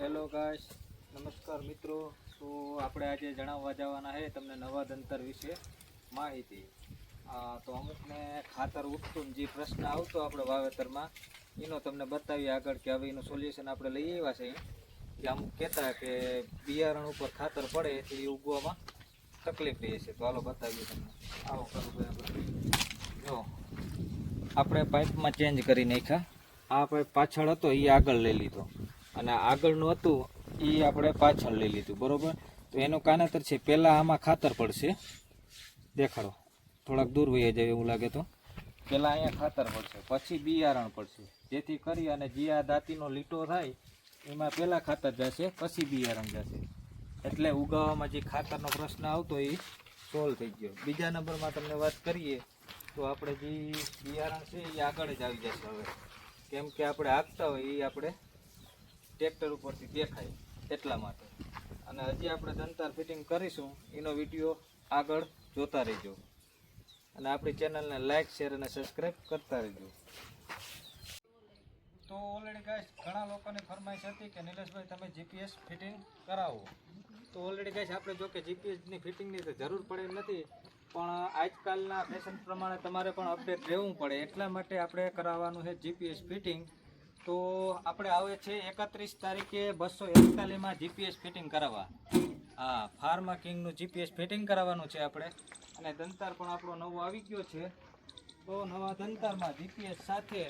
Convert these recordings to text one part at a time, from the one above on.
Hello guys, નમસ્કાર મિત્રો. તો આપણે આજે જણાવવા જવાના છે તમને નવા દંતર વિશે માહિતી. તો અમુકને ખાતર ઉઠતું જે પ્રશ્ન આવતો આપણે વાવેતરમાં એનો તમને બતાવીએ આગળ કે હવે એનું સોલ્યુશન આપણે લઈ આવ્યા છે. કે અમુક કહેતા કે બિયારણ ઉપર ખાતર પડે એ ઉગવામાં તકલીફ રહે છે. તો હાલો બતાવીએ તમને. આવો કરું જો આપણે પાઇપમાં ચેન્જ કરી નાખ્યા. આ પાઇપ પાછળ હતો એ આગળ લઈ લીધો અને આગળનું હતું એ આપણે પાછળ લઈ લીધું, બરોબર. તો એનું કાનેતર છે, પહેલાં આમાં ખાતર પડશે. દેખાડો, થોડાક દૂર વહી જાય એવું લાગે તો. પહેલાં અહીંયા ખાતર પડશે, પછી બિયારણ પડશે, જેથી કરી અને જે આ દાંતીનો લીટો થાય એમાં પહેલાં ખાતર જશે, પછી બિયારણ જશે. એટલે ઉગાવવામાં જે ખાતરનો પ્રશ્ન આવતો એ સોલ્વ થઈ ગયો. બીજા નંબરમાં તમને વાત કરીએ તો આપણે જે બિયારણ છે એ આગળ જ આવી જશે હવે, કેમ કે આપણે હાંકતા હોય એ આપણે ટ્રેક્ટર ઉપરથી દેખાય એટલા માટે. અને હજી આપણે દંતાર ફિટિંગ કરીશું એનો વિડીયો આગળ જોતા રહેજો અને આપણી ચેનલને લાઇક, શેર અને સબસ્ક્રાઈબ કરતા રહેજો. તો ઓલરેડી ગાઈસ ઘણા લોકોની ફરમાઈશ હતી કે નિલેશભાઈ તમે જીપીએસ ફિટિંગ કરાવો. તો ઓલરેડી ગાઈસ આપણે જો કે જીપીએસની ફિટિંગની તો જરૂર પડે એમ નથી, પણ આજકાલના ફેશન પ્રમાણે તમારે પણ અપડેટ રહેવું પડે એટલા માટે આપણે કરાવવાનું છે જીપીએસ ફિટિંગ. તો આપણે આવે છે 31 તારીખે 241માં જીપીએસ ફિટિંગ કરાવવા. હા, ફાર્મા કિંગનું જીપીએસ ફિટિંગ કરાવવાનું છે આપણે. અને દંતાર પણ આપણો નવો આવી ગયો છે. તો નવા દંતારમાં જીપીએસ સાથે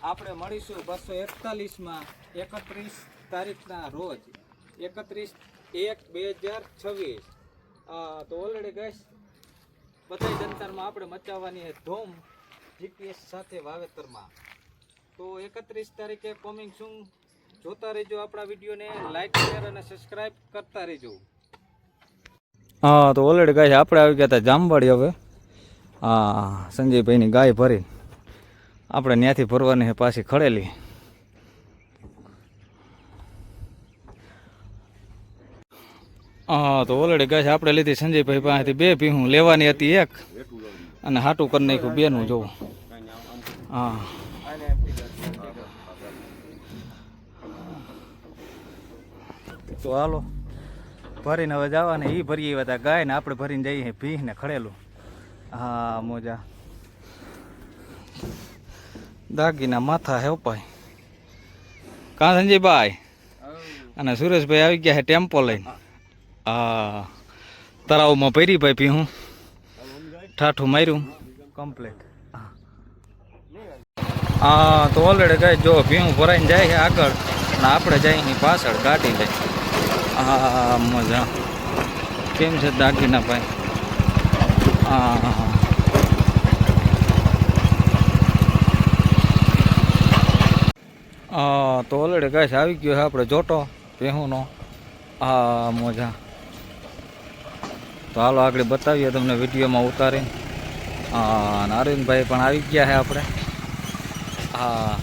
આપણે મળીશું 241માં 31 તારીખના રોજ, 31/1/2026. તો ઓલરેડી ગઈશ બધા દંતારમાં આપણે મચાવવાની છે ધૂમ જીપીએસ સાથે વાવેતરમાં. તો 31 તારીખે કોમિંગ સૂન. જોતા રહેજો આપણા વિડીયોને, લાઇક, શેર અને સબસ્ક્રાઈબ કરતા રહેજો. હા, તો ઓલરેડી ગાય આપણે આવી ગયા હતા જામવાડી. હવે હા, સંજયભાઈની ગાય ભરી આપણે ત્યાંથી ભરવાની છે પાછી ખડેલી. હા, તો ઓલરેડી ગાય આપણે લીધી સંજયભાઈ પાસેથી 2 ભીહું લેવાની હતી, એક અને હાટું કરી નાખ્યું બેનું જોવું. હા, તો હાલો ભરીને હવે જવાને. એ ભરી આવ્યા હતા ગાય ને આપણે ભરીને જઈએ ભીહ ને ખડેલું. હા, મોજા દાગીના માથા હે ઉપાય. કાં સંજયભાઈ અને સુરેશભાઈ આવી ગયા છે ટેમ્પો લઈને. હા, તળાવમાં ભરી ભાઈ ભીહું ઠાઠું માર્યું કમ્પ્લીટ. હા, તો ઓલરેડી ગાય જો ભીહું ભરાઈને જાય છે આગળ અને આપણે જઈએ પાછળ ગાડી લઈ. હા, મજા કેમ છે દાગીના ભાઈ? હા, તો ઓલરેડી ગાય આવી ગયો છે આપણે જોટો ભેહુંનો. હા, મોજા. તો હાલો આગળ બતાવીએ તમને વિડીયોમાં ઉતારીને. હા, અરવિંદભાઈ પણ આવી ગયા છે આપણે. હા,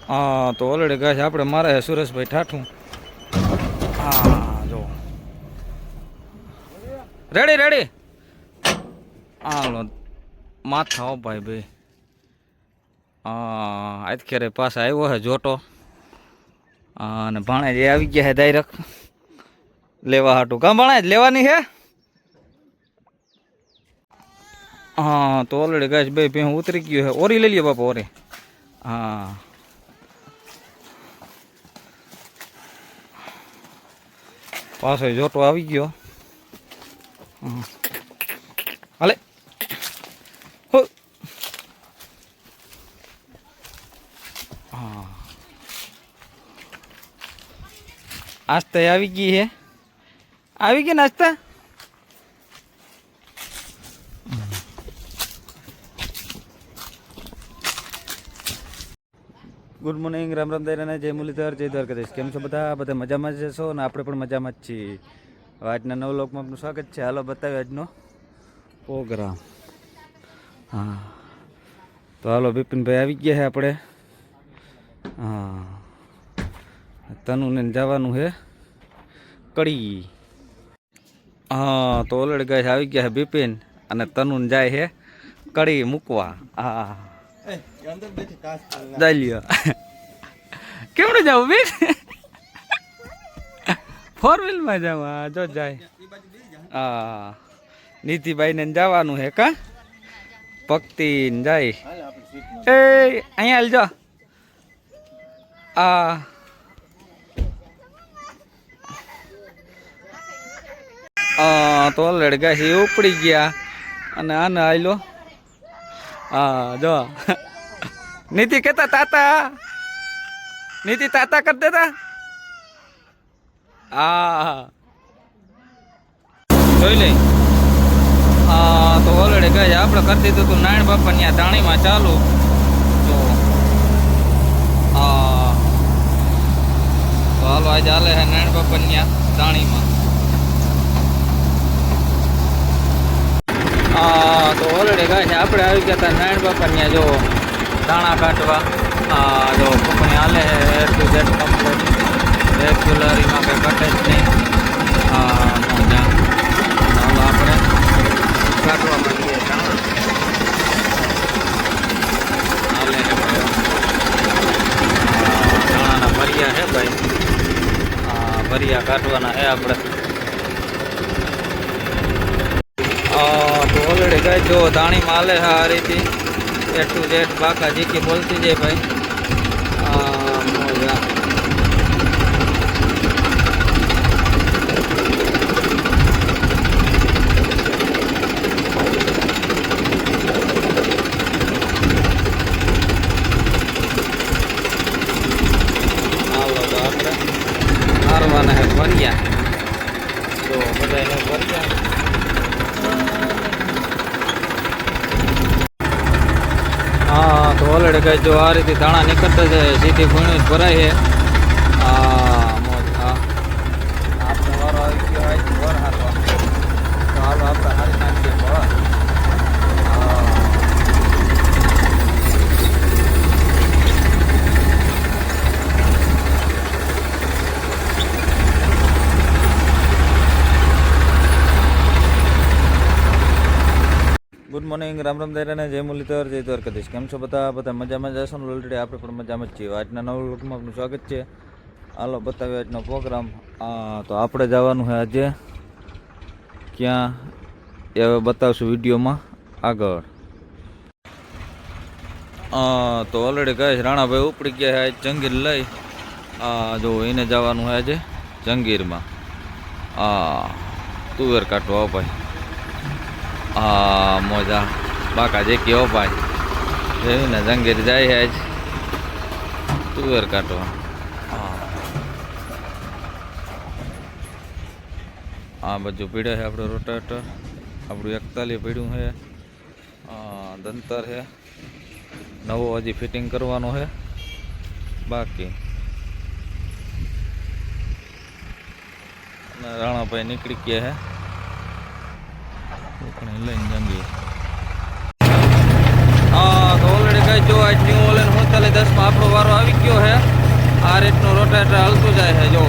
હા, તો ઓલરેડી ગાય આપણે મારે છે સુરેશભાઈ ઠાઠું. હા, જો રેડી રેડી. હાલો માથા હો ભાઈ ભાઈ. હા, આજ ખેરે પાછા આવ્યો છે જોટો. અને ભાણે જે આવી ગયા છે ડાયરેક્ટ લેવા હાટું. કાં ભાણે લેવાની છે? હા, તો ઓલરેડી ગાય બે ભેહું ઉતરી ગયું છે. ઓરી લઈ લ્યો બાપા, ઓરી. હા, પાછો જોટો આવી ગયો. હાલે હો. હા, આસ્તે આવી ગઈ છે. આવી ગઈ નાસ્તા. ગુડ મોર્નિંગ, રામ રામ દૈરાને જય મુરલીધર, જય દ્વારકાધીશ. કેમ છો બધા? બધા મજામાં જ છો ને? આપણે પણ મજામાં જ છીએ. આજના નવ લોકમાં આપનું સ્વાગત છે. હાલો બતાવ્યો આજનો પ્રોગ્રામ. હા, તો હાલો બિપિનભાઈ આવી ગયા છે આપણે. હા, તનુને જવાનું છે કડી. હા, તો ઓલરેડી ગાય આવી ગયા છે બિપિન અને તનુન જાય છે કડી મૂકવા. હા, ચાલ્યો કેમનું જવું બેન ફોર વ્હીલમાં જાવ હા જો જાય હા નીતિભાઈ ને જવાનું હે કા ભક્તિ જાય એ અહીંયા હાલજો તો ઓલરેડી ગાય ઉપડી ગયા અને આને આયલો હા જો નીતિ કેતા તાતા નીતિ તાતા કરી દેતા હા જોઈ લે તો ઓલરેડી ગાય આપણે કરી દીધું હતું નારાયણ બાપા ત્યાં દાણીમાં ચાલુ તો હાલો આજે હાલે છે નારાયણ બાપા ત્યાં દાણીમાં તો ઓલરેડી ગાય છે આપણે આવી ગયા હતા નારાયણ બાપા ત્યાં જો દાણા કાઢવા જો કંપની હાલે છે A to Z કમ્પ્લીટ રેગ્યુલરીમાં કંઈ કટે જ નહીં ચાલો આપણે કાઢવા માંડીએ દાણા હાલે છે દાણાના ભરિયા છે ભાઈ ભરિયા કાઢવાના છે આપણે તો ઓલરેડી ગઈ જો દાણીમાં હાલે છે આ રીતે A to Z બાકા જીકી બોલતી જાય ભાઈ મોજા હાલો તો આપણે હારવાના હે ભર્યા તો બધા ભર્યા તો ઓલરેડી કઈ જો આ રીતે દાણા નીકળતા જાય સીધી ભૂણી ભરાય છે મોજ આપણે વારો આવી ગયો હોય વર હારવા તો હાલો આપણે હારી નાખીએ ભર ગુડ મોર્નિંગ રામ રામ દાયરાને જય મુરલીધર જય દ્વારકાધીશ કેમ છો બધા મજામાં જશો ને ઓલરેડી આપણે પણ મજામાં જ છીએ આજના નવા લોકમાં આપનું સ્વાગત છે હાલો બતાવ્યો આજનો પ્રોગ્રામ તો આપણે જવાનું છે આજે ક્યાં એ હવે બતાવશું વિડીયોમાં આગળ તો ઓલરેડી કહે છે રાણાભાઈ ઉપડી ગયા છે આજ જંગીર લઈ જો એને જવાનું છે આજે જંગીરમાં તુવેર કાઢવા ભાઈ મોજા બાકા જે કેવો ભાઈ જોયું ને જંગીર જાય છે આજ તુવેર કાઢવા બધું પીડે છે આપણું રોટાવેટર આપણું 41 પીડ્યું છે દંતર છે નવો હજી ફિટિંગ કરવાનો છે બાકી અને રાણાભાઈ નીકળી ગયા છે લઈને જંગી તો ઓલરેડી કઈ જો આજ ન્યુ ઓલેન 4710 આપણો વારો આવી ગયો છે આ રીતનું રોટેટર હાલતું જાય છે જો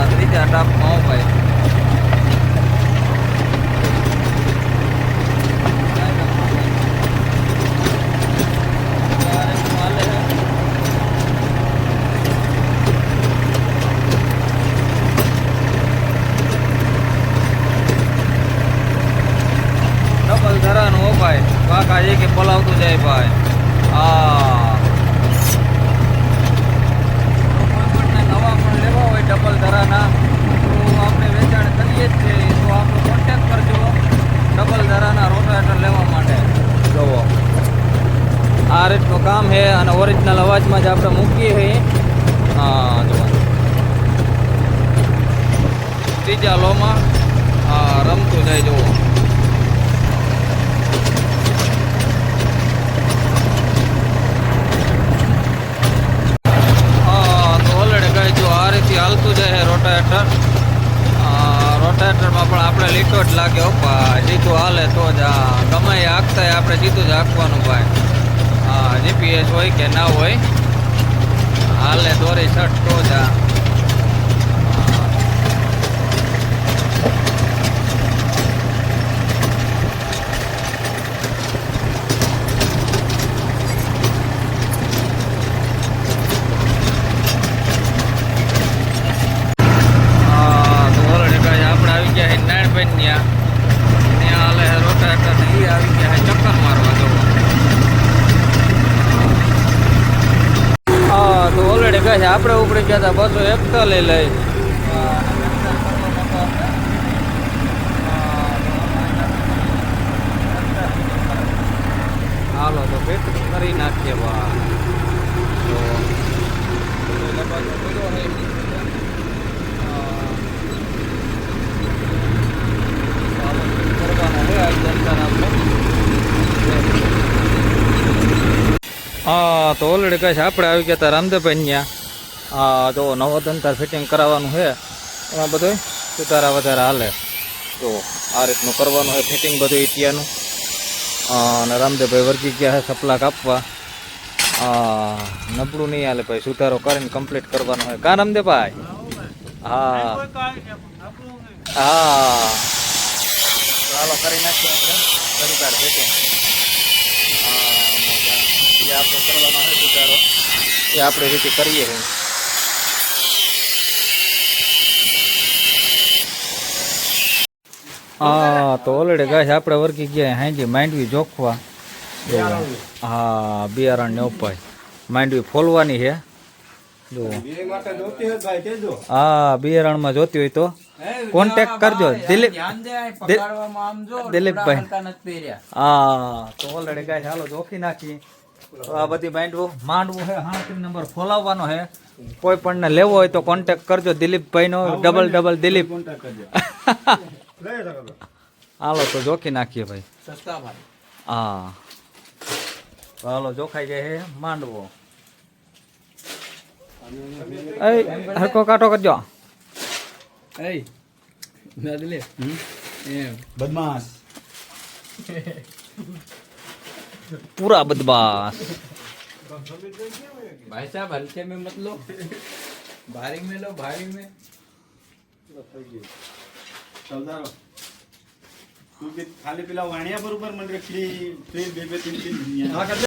ત્રીજા ટાપમાં ભાઈ ડબલ ધરાનું હો ભાઈ કાકા જે કે પલાવતું જાય ભાઈ નવા પણ લેવા હોય ડબલ ધરાના તો આપણે વેચાણ કરીએ જ છીએ તો આપણો કોન્ટેક્ટ કરજો ડબલ ધરાના રોટાવેટર લેવા માટે જોવો આ રીતનું કામ છે અને ઓરિજિનલ અવાજમાં જ આપણે મૂકીએ છીએ જો ત્રીજા લોમાં રમતું જાય જુઓ હાલતું જાય છે રોટાવેટરમાં પણ આપણે લીટો જ લાગે જીતું હાલે તો જ ગમે એ હાંકતા આપણે જીતું જ હાંકવાનું ભાઈ જીપીએસ હોય કે ના હોય હાલે દોરી શર્ટ તો જ કહે છે આપણે ઉપડી ગયા હતા 241 લઈ હાલો તો ફિટ કરી નાખીએ બા તો હા તો ઓલરેડી કહે છે આપણે આવી ગયા હતા રામદેવભાઈ ત્યાં હા તો નવો અંતર ફિટિંગ કરાવવાનું છે એમાં બધું સુધારા વધારા હાલે તો આ રીતનું કરવાનું છે ફિટિંગ બધું ઇટિયાનું અને રામદેવભાઈ વર્ગી ગયા છે સપલા કાપવા નબળું નહીં હાલે ભાઈ સુધારો કરીને કમ્પ્લીટ કરવાનો હોય કા રામદેવભાઈ હા હા ચાલો કરી નાખીએ આપણે સરકાર ફિટિંગ જે આપણે કરવાનો હોય સુધારો એ આપણે રીતે કરીએ છીએ હા તો ઓલરેડી ગાય આપણે વર્ગી ગયા હાંજી માંડવી જોખવા હા બિયારણ ને ઉપાય માંડવી ફોલવાની છે જો હા બિયારણમાં જોતી હોય તો કોન્ટેક્ટ કરજો દિલીપભાઈ હા તો ઓલરેડી ગાય હાલો જોખી નાખી આ બધી માંડવું છે 38 નંબર ફોલાવવાનો છે કોઈ પણ ને લેવો હોય તો કોન્ટેક્ટ કરજો દિલીપભાઈ નો ડબલ દિલીપ હાલો તો જોખી નાખીએ ભાઈ સસ્તા ભાઈ હા તો હાલો જોખાઈ જાય છે માંડવો હરકો કાંટો કરજો બદમાશ પૂરા બદમાશ भाई साहब हल्के में मत लो भारी में लो भारी में खाली पिला वाणिया बरोबर म्हणजे फ्री फ्री 2-3